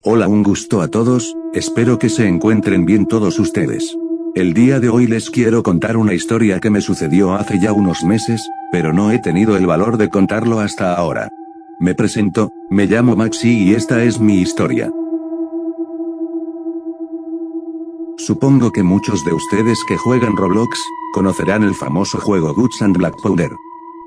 Hola, un gusto a todos, espero que se encuentren bien todos ustedes. El día de hoy les quiero contar una historia que me sucedió hace ya unos meses, pero no he tenido el valor de contarlo hasta ahora. Me presento, me llamo Maxi y esta es mi historia. Supongo que muchos de ustedes que juegan Roblox, conocerán el famoso juego Guts and Black Powder.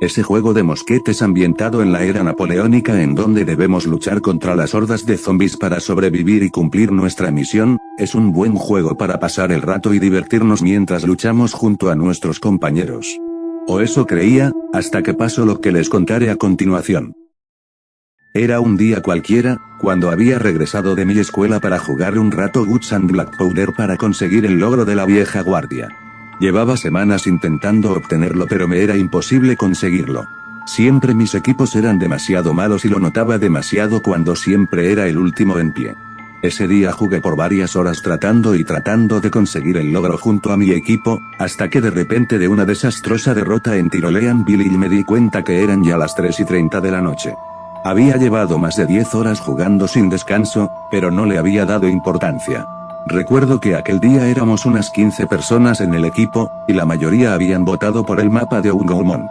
Ese juego de mosquetes ambientado en la era napoleónica en donde debemos luchar contra las hordas de zombies para sobrevivir y cumplir nuestra misión, es un buen juego para pasar el rato y divertirnos mientras luchamos junto a nuestros compañeros. O eso creía, hasta que pasó lo que les contaré a continuación. Era un día cualquiera, cuando había regresado de mi escuela para jugar un rato Guts and Black Powder para conseguir el logro de la vieja guardia. Llevaba semanas intentando obtenerlo pero me era imposible conseguirlo. Siempre mis equipos eran demasiado malos y lo notaba demasiado cuando siempre era el último en pie. Ese día jugué por varias horas tratando de conseguir el logro junto a mi equipo, hasta que de repente de una desastrosa derrota en Tyrolean Village me di cuenta que eran ya las 3:30 de la noche. Había llevado más de 10 horas jugando sin descanso, pero no le había dado importancia. Recuerdo que aquel día éramos unas 15 personas en el equipo, y la mayoría habían votado por el mapa de Hougoumont.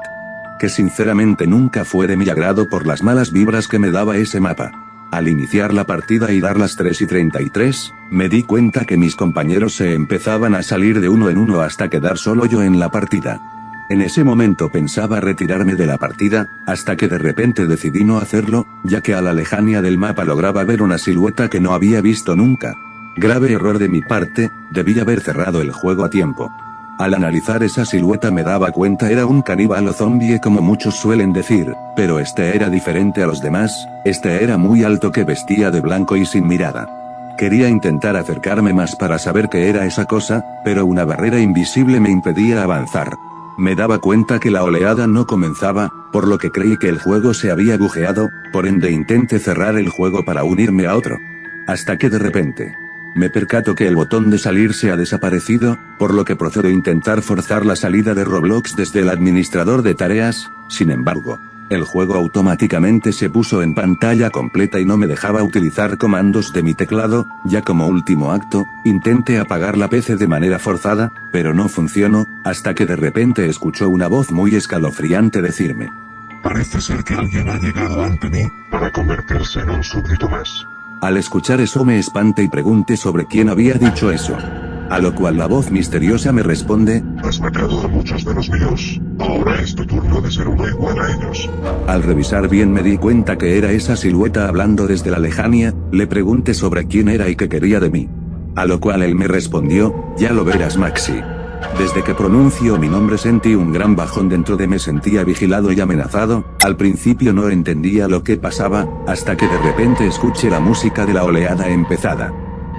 Que sinceramente nunca fue de mi agrado por las malas vibras que me daba ese mapa. Al iniciar la partida y dar las 3:33, me di cuenta que mis compañeros se empezaban a salir de uno en uno hasta quedar solo yo en la partida. En ese momento pensaba retirarme de la partida, hasta que de repente decidí no hacerlo, ya que a la lejanía del mapa lograba ver una silueta que no había visto nunca. Grave error de mi parte, debí haber cerrado el juego a tiempo. Al analizar esa silueta me daba cuenta era un caníbal o zombie como muchos suelen decir, pero este era diferente a los demás, este era muy alto que vestía de blanco y sin mirada. Quería intentar acercarme más para saber qué era esa cosa, pero una barrera invisible me impedía avanzar. Me daba cuenta que la oleada no comenzaba, por lo que creí que el juego se había bugueado, por ende intenté cerrar el juego para unirme a otro. Hasta que de repente me percato que el botón de salir se ha desaparecido, por lo que procedo a intentar forzar la salida de Roblox desde el administrador de tareas. Sin embargo, el juego automáticamente se puso en pantalla completa y no me dejaba utilizar comandos de mi teclado. Ya como último acto, intenté apagar la PC de manera forzada, pero no funcionó, hasta que de repente escuchó una voz muy escalofriante decirme: parece ser que alguien ha llegado ante mí, para convertirse en un súbdito más. Al escuchar eso me espanté y pregunté sobre quién había dicho eso. A lo cual la voz misteriosa me responde: has matado a muchos de los míos, ahora es tu turno de ser uno igual a ellos. Al revisar bien me di cuenta que era esa silueta hablando desde la lejanía. Le pregunté sobre quién era y qué quería de mí. A lo cual él me respondió: ya lo verás, Maxi. Desde que pronunció mi nombre sentí un gran bajón dentro de mí, sentía vigilado y amenazado. Al principio no entendía lo que pasaba, hasta que de repente escuché la música de la oleada empezada.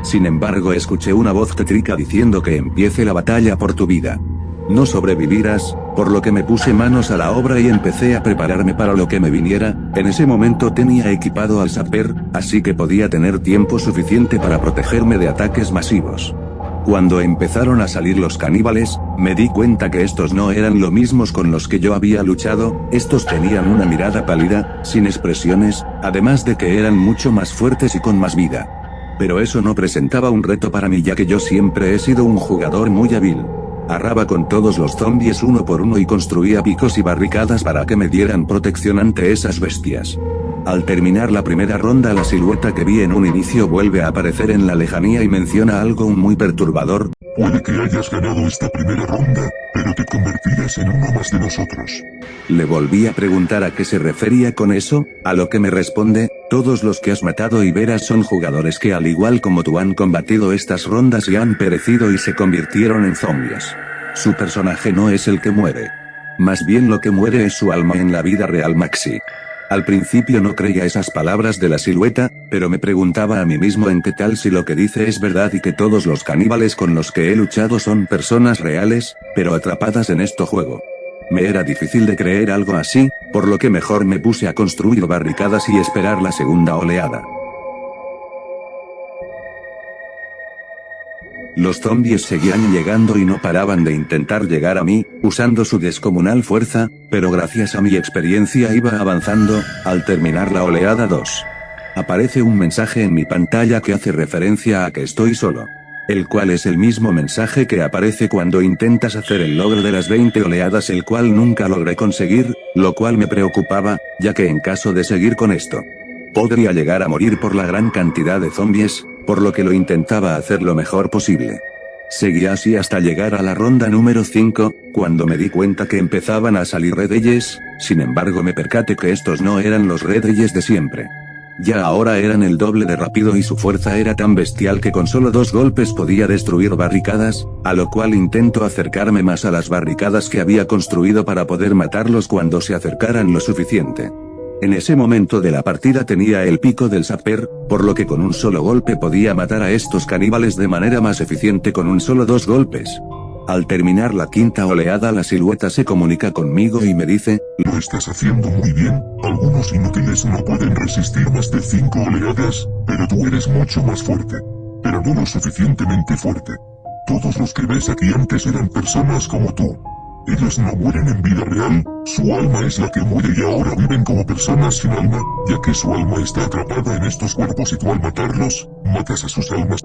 Sin embargo escuché una voz tétrica diciendo que empiece la batalla por tu vida. No sobrevivirás, por lo que me puse manos a la obra y empecé a prepararme para lo que me viniera. En ese momento tenía equipado al Sapper, así que podía tener tiempo suficiente para protegerme de ataques masivos. Cuando empezaron a salir los caníbales, me di cuenta que estos no eran los mismos con los que yo había luchado. Estos tenían una mirada pálida, sin expresiones, además de que eran mucho más fuertes y con más vida. Pero eso no presentaba un reto para mí, ya que yo siempre he sido un jugador muy hábil. Arraba con todos los zombies uno por uno y construía picos y barricadas para que me dieran protección ante esas bestias. Al terminar la primera ronda, la silueta que vi en un inicio vuelve a aparecer en la lejanía y menciona algo muy perturbador: puede que hayas ganado esta primera ronda, pero te convertirás en uno más de nosotros. Le volví a preguntar a qué se refería con eso, a lo que me responde: todos los que has matado y verás son jugadores que al igual como tú han combatido estas rondas y han perecido y se convirtieron en zombies. Su personaje no es el que muere. Más bien lo que muere es su alma en la vida real, Maxi. Al principio no creía esas palabras de la silueta, pero me preguntaba a mí mismo en qué tal si lo que dice es verdad y que todos los caníbales con los que he luchado son personas reales, pero atrapadas en este juego. Me era difícil de creer algo así, por lo que mejor me puse a construir barricadas y esperar la segunda oleada. Los zombies seguían llegando y no paraban de intentar llegar a mí, usando su descomunal fuerza, pero gracias a mi experiencia iba avanzando. Al terminar la oleada 2, Aparece un mensaje en mi pantalla que hace referencia a que estoy solo. El cual es el mismo mensaje que aparece cuando intentas hacer el logro de las 20 oleadas, el cual nunca logré conseguir, lo cual me preocupaba, ya que en caso de seguir con esto, podría llegar a morir por la gran cantidad de zombies, por lo que lo intentaba hacer lo mejor posible. Seguí así hasta llegar a la ronda número 5, cuando me di cuenta que empezaban a salir Red Eyes, sin embargo me percaté que estos no eran los Red Eyes de siempre. Ya ahora eran el doble de rápido y su fuerza era tan bestial que con solo 2 golpes podía destruir barricadas, a lo cual intento acercarme más a las barricadas que había construido para poder matarlos cuando se acercaran lo suficiente. En ese momento de la partida tenía el pico del Sapper, por lo que con un solo golpe podía matar a estos caníbales de manera más eficiente con un solo 2 golpes. Al terminar la 5ª oleada, la silueta se comunica conmigo y me dice: Lo estás haciendo muy bien, algunos inútiles no pueden resistir más de 5 oleadas, pero tú eres mucho más fuerte. Pero no lo suficientemente fuerte. Todos los que ves aquí antes eran personas como tú. Ellos no mueren en vida real, su alma es la que muere y ahora viven como personas sin alma, ya que su alma está atrapada en estos cuerpos y tú al matarlos, matas a sus almas.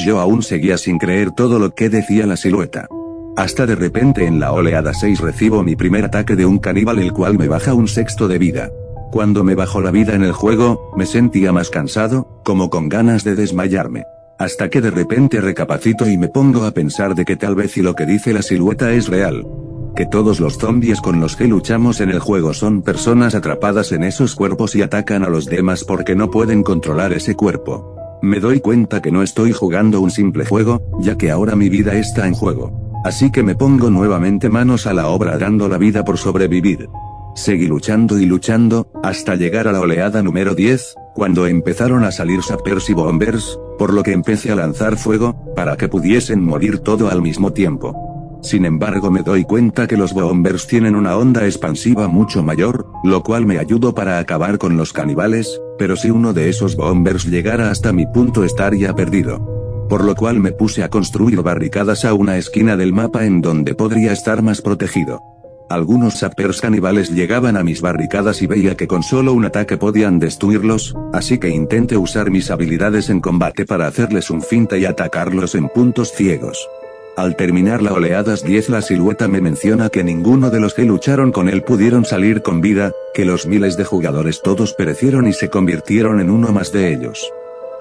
Yo aún seguía sin creer todo lo que decía la silueta. Hasta de repente en la oleada 6 recibo mi primer ataque de un caníbal, el cual me baja un 1/6 de vida. Cuando me bajó la vida en el juego, me sentía más cansado, como con ganas de desmayarme. Hasta que de repente recapacito y me pongo a pensar de que tal vez y lo que dice la silueta es real. Que todos los zombies con los que luchamos en el juego son personas atrapadas en esos cuerpos y atacan a los demás porque no pueden controlar ese cuerpo. Me doy cuenta que no estoy jugando un simple juego, ya que ahora mi vida está en juego. Así que me pongo nuevamente manos a la obra dando la vida por sobrevivir. Seguí luchando y luchando, hasta llegar a la oleada número 10, cuando empezaron a salir sappers y bombers, por lo que empecé a lanzar fuego, para que pudiesen morir todo al mismo tiempo. Sin embargo me doy cuenta que los bombers tienen una onda expansiva mucho mayor, lo cual me ayudó para acabar con los caníbales, pero si uno de esos bombers llegara hasta mi punto estaría perdido. Por lo cual me puse a construir barricadas a una esquina del mapa en donde podría estar más protegido. Algunos sappers caníbales llegaban a mis barricadas y veía que con solo un ataque podían destruirlos, así que intenté usar mis habilidades en combate para hacerles un finta y atacarlos en puntos ciegos. Al terminar la oleadas 10, la silueta me menciona que ninguno de los que lucharon con él pudieron salir con vida, que los miles de jugadores todos perecieron y se convirtieron en uno más de ellos.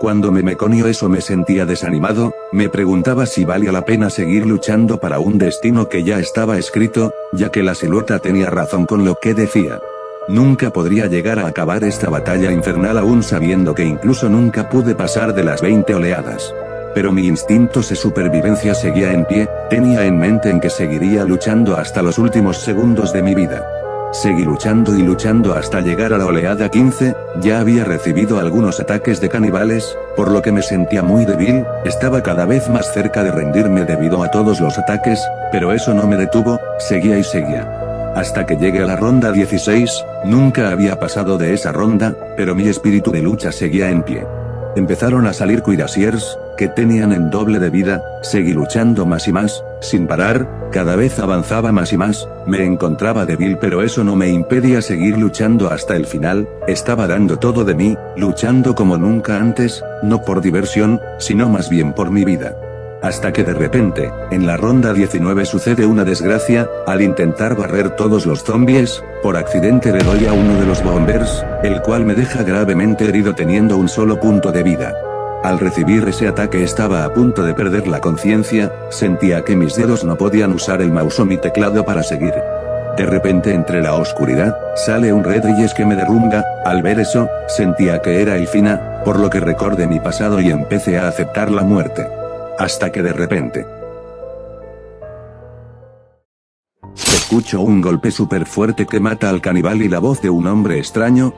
Cuando me meconió eso me sentía desanimado, me preguntaba si valía la pena seguir luchando para un destino que ya estaba escrito, ya que la silueta tenía razón con lo que decía. Nunca podría llegar a acabar esta batalla infernal aún sabiendo que incluso nunca pude pasar de las 20 oleadas. Pero mi instinto de supervivencia seguía en pie, tenía en mente en que seguiría luchando hasta los últimos segundos de mi vida. Seguí luchando y luchando hasta llegar a la oleada 15, ya había recibido algunos ataques de caníbales, por lo que me sentía muy débil, estaba cada vez más cerca de rendirme debido a todos los ataques, pero eso no me detuvo, seguía y seguía. Hasta que llegué a la ronda 16, nunca había pasado de esa ronda, pero mi espíritu de lucha seguía en pie. Empezaron a salir cuirassiers, que tenían el doble de vida, seguí luchando más y más, sin parar, cada vez avanzaba más y más, me encontraba débil pero eso no me impedía seguir luchando hasta el final, estaba dando todo de mí, luchando como nunca antes, no por diversión, sino más bien por mi vida. Hasta que de repente, en la ronda 19 sucede una desgracia, al intentar barrer todos los zombies, por accidente le doy a uno de los bombers, el cual me deja gravemente herido teniendo un solo punto de vida. Al recibir ese ataque estaba a punto de perder la conciencia, sentía que mis dedos no podían usar el mouse o mi teclado para seguir. De repente entre la oscuridad, sale un Red Eyes que me derrumba, al ver eso, sentía que era el final, por lo que recordé mi pasado y empecé a aceptar la muerte. Hasta que de repente escucho un golpe súper fuerte que mata al caníbal y la voz de un hombre extraño.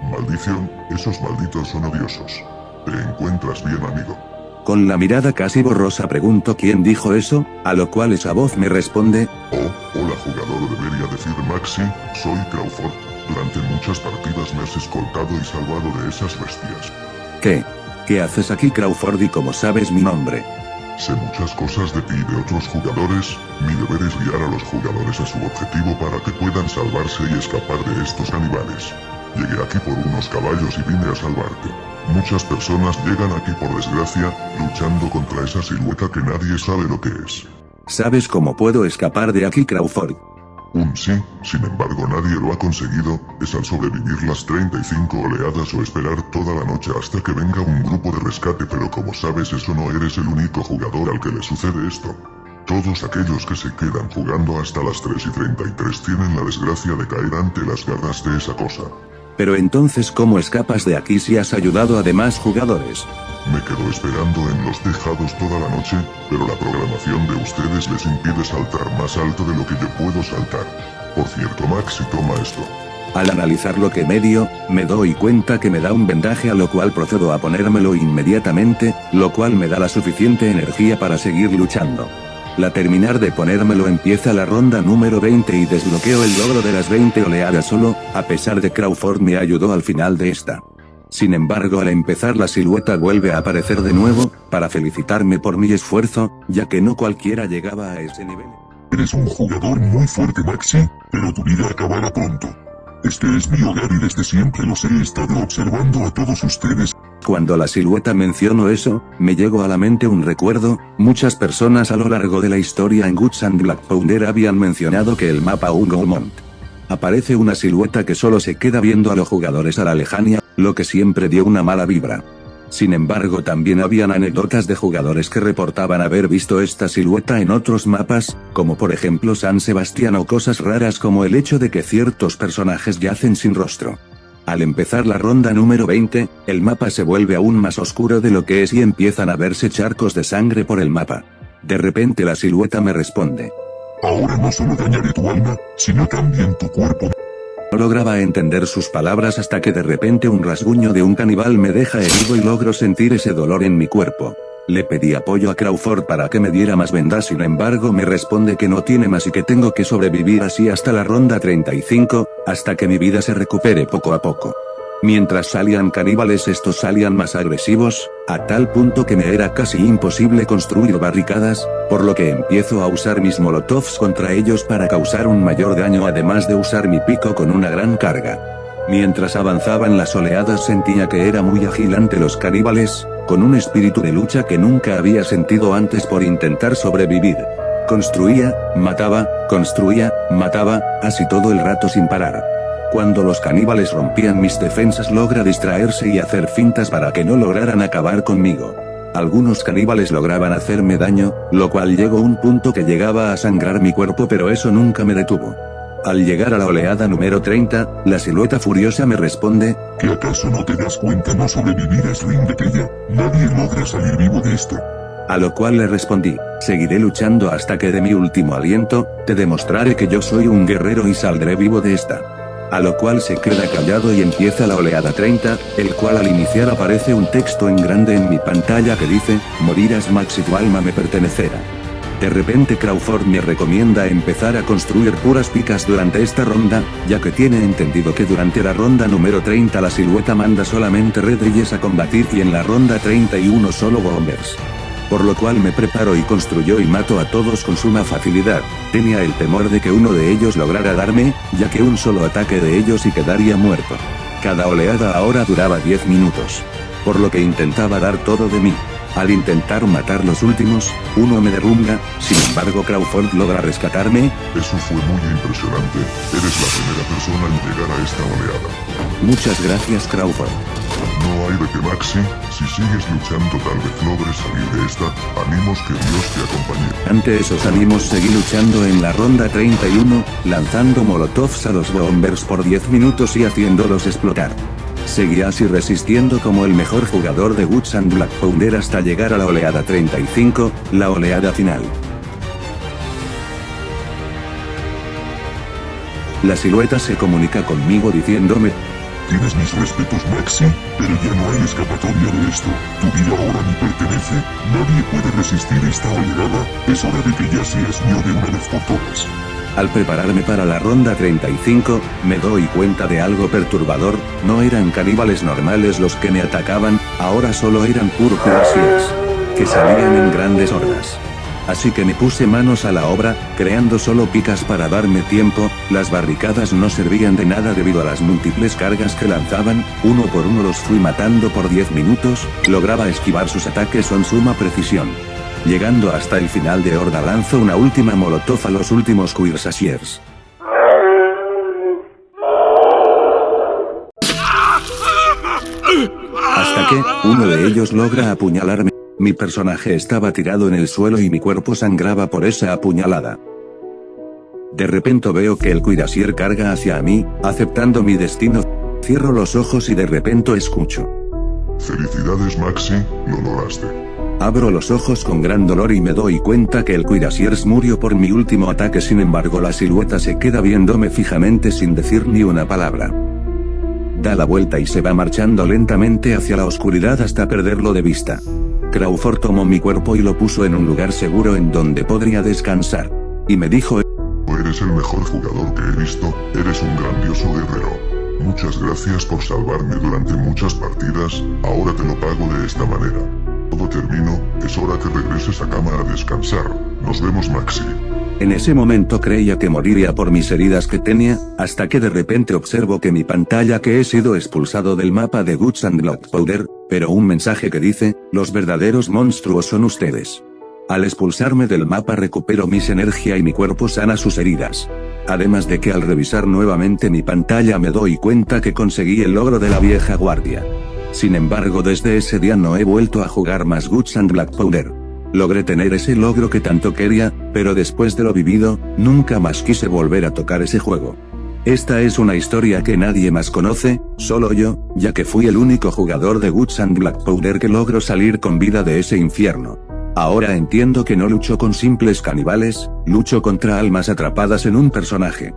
Maldición, esos malditos son odiosos. ¿Te encuentras bien, amigo? Con la mirada casi borrosa pregunto quién dijo eso, a lo cual esa voz me responde: Oh, hola jugador, debería decir Maxi, soy Crawford. Durante muchas partidas me has escoltado y salvado de esas bestias. ¿Qué? ¿Qué haces aquí, Crawford, y cómo sabes mi nombre? Sé muchas cosas de ti y de otros jugadores, mi deber es guiar a los jugadores a su objetivo para que puedan salvarse y escapar de estos caníbales. Llegué aquí por unos caballos y vine a salvarte. Muchas personas llegan aquí por desgracia, luchando contra esa silueta que nadie sabe lo que es. ¿Sabes cómo puedo escapar de aquí, Crawford? Sí, sin embargo nadie lo ha conseguido, es al sobrevivir las 35 oleadas o esperar toda la noche hasta que venga un grupo de rescate, pero como sabes eso no eres el único jugador al que le sucede esto. Todos aquellos que se quedan jugando hasta las 3:33 tienen la desgracia de caer ante las garras de esa cosa. Pero entonces ¿cómo escapas de aquí si has ayudado a demás jugadores? Me quedo esperando en los tejados toda la noche, pero la programación de ustedes les impide saltar más alto de lo que yo puedo saltar. Por cierto, Maxi, toma esto. Al analizar lo que me dio, me doy cuenta que me da un vendaje, a lo cual procedo a ponérmelo inmediatamente, lo cual me da la suficiente energía para seguir luchando. Al terminar de ponérmelo empieza la ronda número 20 y desbloqueo el logro de las 20 oleadas solo, a pesar de Crawford me ayudó al final de esta. Sin embargo, al empezar la silueta vuelve a aparecer de nuevo, para felicitarme por mi esfuerzo, ya que no cualquiera llegaba a ese nivel. Eres un jugador muy fuerte, Maxi, pero tu vida acabará pronto. Este es mi hogar y desde siempre los he estado observando a todos ustedes. Cuando la silueta mencionó eso, me llegó a la mente un recuerdo. Muchas personas a lo largo de la historia en Guts and Black Powder habían mencionado que el mapa Ungolmont. Aparece una silueta que solo se queda viendo a los jugadores a la lejanía, lo que siempre dio una mala vibra. Sin embargo, también habían anécdotas de jugadores que reportaban haber visto esta silueta en otros mapas, como por ejemplo San Sebastián, o cosas raras como el hecho de que ciertos personajes yacen sin rostro. Al empezar la ronda número 20, el mapa se vuelve aún más oscuro de lo que es y empiezan a verse charcos de sangre por el mapa. De repente la silueta me responde. Ahora no solo dañaré tu alma, sino también tu cuerpo. No lograba entender sus palabras hasta que de repente un rasguño de un caníbal me deja herido y logro sentir ese dolor en mi cuerpo. Le pedí apoyo a Crawford para que me diera más vendas, sin embargo me responde que no tiene más y que tengo que sobrevivir así hasta la ronda 35, hasta que mi vida se recupere poco a poco. Mientras salían caníbales, estos salían más agresivos, a tal punto que me era casi imposible construir barricadas, por lo que empiezo a usar mis molotovs contra ellos para causar un mayor daño, además de usar mi pico con una gran carga. Mientras avanzaban las oleadas sentía que era muy ágil ante los caníbales, con un espíritu de lucha que nunca había sentido antes por intentar sobrevivir. Construía, mataba, así todo el rato sin parar. Cuando los caníbales rompían mis defensas logra distraerse y hacer fintas para que no lograran acabar conmigo. Algunos caníbales lograban hacerme daño, lo cual llegó a un punto que llegaba a sangrar mi cuerpo, pero eso nunca me detuvo. Al llegar a la oleada número 30, la silueta furiosa me responde, ¿que acaso no te das cuenta? No sobrevivirás, Ringekella, nadie logra salir vivo de esto. A lo cual le respondí, seguiré luchando hasta que dé mi último aliento, te demostraré que yo soy un guerrero y saldré vivo de esta. A lo cual se queda callado y empieza la oleada 30, el cual al iniciar aparece un texto en grande en mi pantalla que dice, morirás Max y tu alma me pertenecerá. De repente Crawford me recomienda empezar a construir puras picas durante esta ronda, ya que tiene entendido que durante la ronda número 30 la silueta manda solamente Redreyes a combatir y en la ronda 31 solo bombers. Por lo cual me preparo y construyo y mato a todos con suma facilidad. Tenía el temor de que uno de ellos lograra darme, ya que un solo ataque de ellos y quedaría muerto. Cada oleada ahora duraba 10 minutos. Por lo que intentaba dar todo de mí. Al intentar matar los últimos, uno me derrumba, sin embargo Crawford logra rescatarme. Eso fue muy impresionante, eres la primera persona en llegar a esta oleada. Muchas gracias, Crawford. No hay de qué, Maxi, si sigues luchando tal vez logres salir de esta, ánimos, que Dios te acompañe. Ante esos ánimos seguí luchando en la ronda 31, lanzando molotovs a los bombers por 10 minutos y haciéndolos explotar. Seguí así resistiendo como el mejor jugador de Guts and Black Powder hasta llegar a la oleada 35, la oleada final. La silueta se comunica conmigo diciéndome: tienes mis respetos, Maxi, pero ya no hay escapatoria de esto. Tu vida ahora me pertenece, nadie puede resistir esta oleada, es hora de que ya seas mío de una vez por todas. Al prepararme para la ronda 35, me doy cuenta de algo perturbador, no eran caníbales normales los que me atacaban, ahora solo eran purpurasiers, que salían en grandes hordas. Así que me puse manos a la obra, creando solo picas para darme tiempo. Las barricadas no servían de nada debido a las múltiples cargas que lanzaban, uno por uno los fui matando por 10 minutos, lograba esquivar sus ataques con suma precisión. Llegando hasta el final de horda lanzo una última molotov a los últimos cuirassiers. Hasta que, uno de ellos logra apuñalarme. Mi personaje estaba tirado en el suelo y mi cuerpo sangraba por esa apuñalada. De repente veo que el cuirassier carga hacia mí, aceptando mi destino. Cierro los ojos y de repente escucho. Felicidades Maxi, lo lograste. Abro los ojos con gran dolor y me doy cuenta que el cuirassiers murió por mi último ataque. Sin embargo la silueta se queda viéndome fijamente sin decir ni una palabra. Da la vuelta y se va marchando lentamente hacia la oscuridad hasta perderlo de vista. Crawford tomó mi cuerpo y lo puso en un lugar seguro en donde podría descansar. Y me dijo: eres el mejor jugador que he visto, eres un grandioso guerrero. Muchas gracias por salvarme durante muchas partidas, ahora te lo pago de esta manera. Todo terminó, es hora que regreses a cama a descansar. Nos vemos Maxi. En ese momento creía que moriría por mis heridas que tenía, hasta que de repente observo que mi pantalla que he sido expulsado del mapa de Guts and Black Powder, pero un mensaje que dice: los verdaderos monstruos son ustedes. Al expulsarme del mapa recupero mis energía y mi cuerpo sana sus heridas. Además de que al revisar nuevamente mi pantalla me doy cuenta que conseguí el logro de la vieja guardia. Sin embargo desde ese día no he vuelto a jugar más Guts and Black Powder. Logré tener ese logro que tanto quería, pero después de lo vivido, nunca más quise volver a tocar ese juego. Esta es una historia que nadie más conoce, solo yo, ya que fui el único jugador de Guts and Black Powder que logró salir con vida de ese infierno. Ahora entiendo que no lucho con simples caníbales, lucho contra almas atrapadas en un personaje.